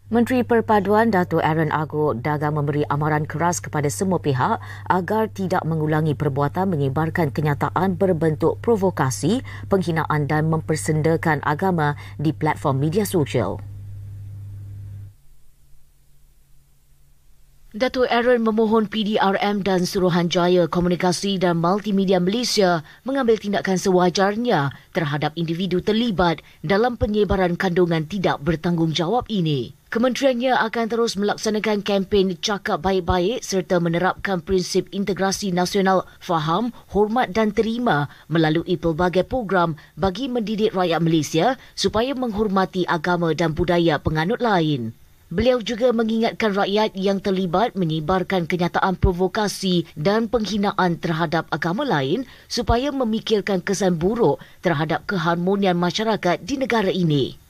Menteri Perpaduan Datuk Aaron Aguck dagang memberi amaran keras kepada semua pihak agar tidak mengulangi perbuatan menyebarkan kenyataan berbentuk provokasi, penghinaan dan mempersendakan agama di platform media sosial. Datuk Aaron memohon PDRM dan Suruhanjaya Komunikasi dan Multimedia Malaysia mengambil tindakan sewajarnya terhadap individu terlibat dalam penyebaran kandungan tidak bertanggungjawab ini. Kementeriannya akan terus melaksanakan kempen Cakap Baik-Baik serta menerapkan prinsip integrasi nasional faham, hormat dan terima melalui pelbagai program bagi mendidik rakyat Malaysia supaya menghormati agama dan budaya penganut lain. Beliau juga mengingatkan rakyat yang terlibat menyebarkan kenyataan provokasi dan penghinaan terhadap agama lain supaya memikirkan kesan buruk terhadap keharmonian masyarakat di negara ini.